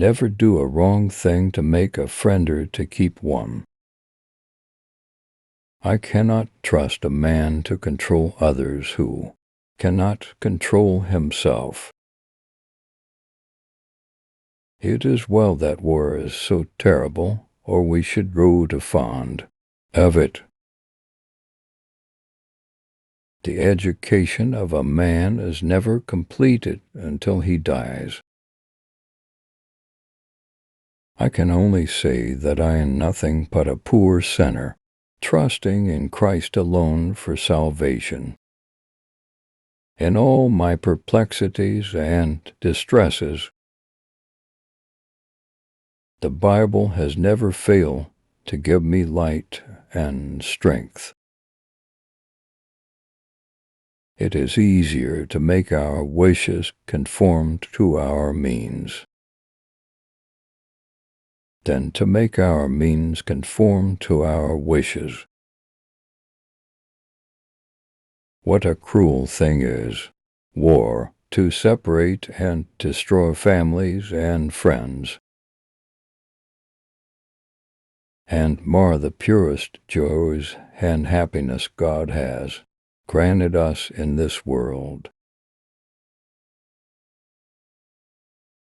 Never do a wrong thing to make a friend or to keep one. I cannot trust a man to control others who cannot control himself. It is well that war is so terrible, or we should grow fond of it. The education of a man is never completed until he dies. I can only say that I am nothing but a poor sinner, trusting in Christ alone for salvation. In all my perplexities and distresses, the Bible has never failed to give me light and strength. It is easier to make our wishes conform to our means than to make our means conform to our wishes. What a cruel thing is war, to separate and destroy families and friends, and mar the purest joys and happiness God has granted us in this world.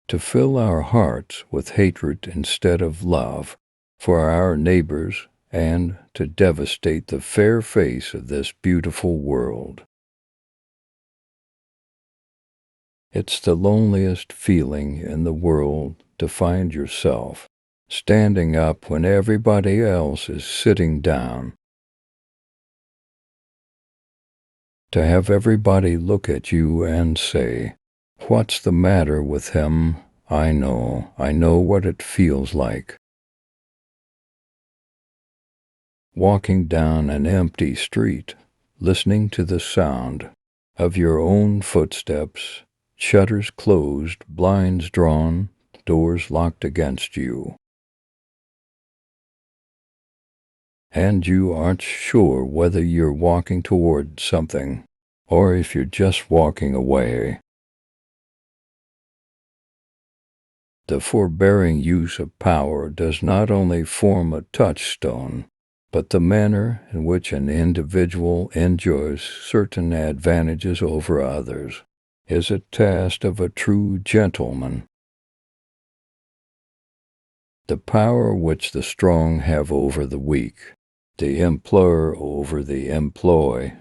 To fill our hearts with hatred instead of love for our neighbors, and to devastate the fair face of this beautiful world. It's the loneliest feeling in the world to find yourself standing up when everybody else is sitting down. To have everybody look at you and say, "What's the matter with him? I know what it feels like." Walking down an empty street, listening to the sound of your own footsteps, shutters closed, blinds drawn, doors locked against you. And you aren't sure whether you're walking toward something, or if you're just walking away. The forbearing use of power does not only form a touchstone, but the manner in which an individual enjoys certain advantages over others is a test of a true gentleman. The power which the strong have over the weak, the employer over the employee,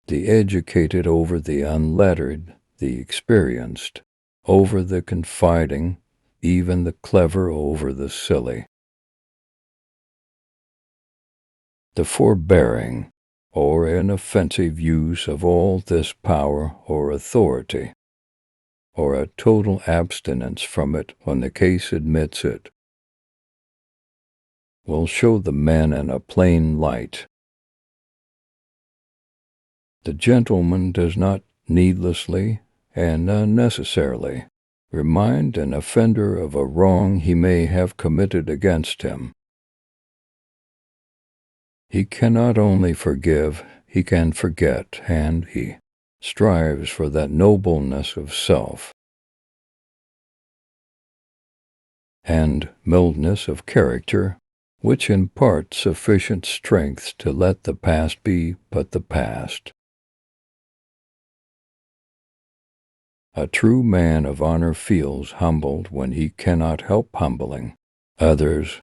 the educated over the unlettered, the experienced over the confiding, even the clever over the silly. The forbearing or inoffensive use of all this power or authority, or a total abstinence from it when the case admits it, will show the men in a plain light. The gentleman does not needlessly and unnecessarily remind an offender of a wrong he may have committed against him. He cannot only forgive, he can forget, and he strives for that nobleness of self and mildness of character which imparts sufficient strength to let the past be but the past. A true man of honor feels humbled when he cannot help humbling others.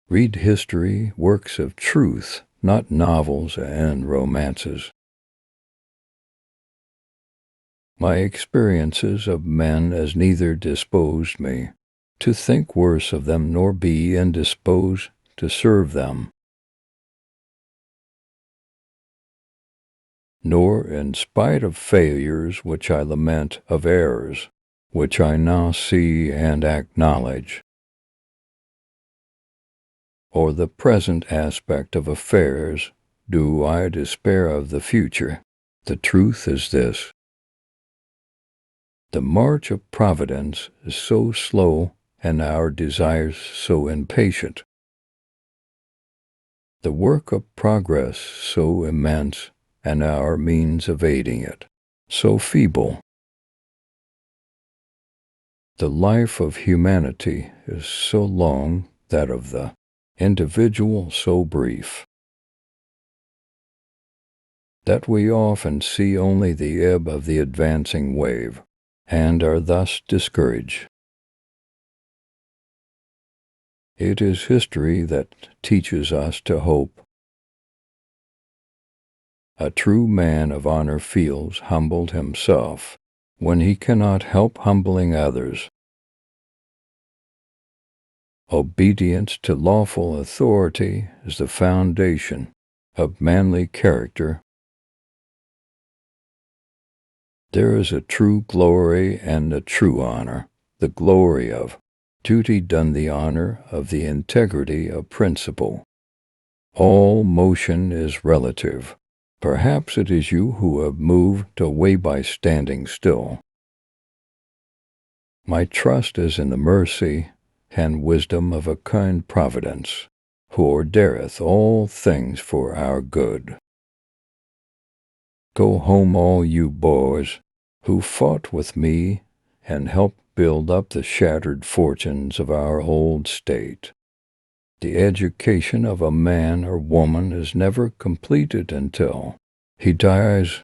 Read history, works of truth, not novels and romances. My experiences of men as neither disposed me to think worse of them nor be indisposed to serve them, nor, in spite of failures which I lament, of errors which I now see and acknowledge, or the present aspect of affairs, do I despair of the future. The truth is this: the march of Providence is so slow and our desires so impatient, the work of progress so immense and our means of aiding it, so feeble. The life of humanity is so long, that of the individual so brief, that we often see only the ebb of the advancing wave, and are thus discouraged. It is history that teaches us to hope. A true man of honor feels humbled himself when he cannot help humbling others. Obedience to lawful authority is the foundation of manly character. There is a true glory and a true honor, the glory of duty done, the honor of the integrity of principle. All motion is relative. Perhaps it is you who have moved away by standing still. My trust is in the mercy and wisdom of a kind providence, who ordereth all things for our good. Go home, all you boys who fought with me and helped build up the shattered fortunes of our old state. The education of a man or woman is never completed until he dies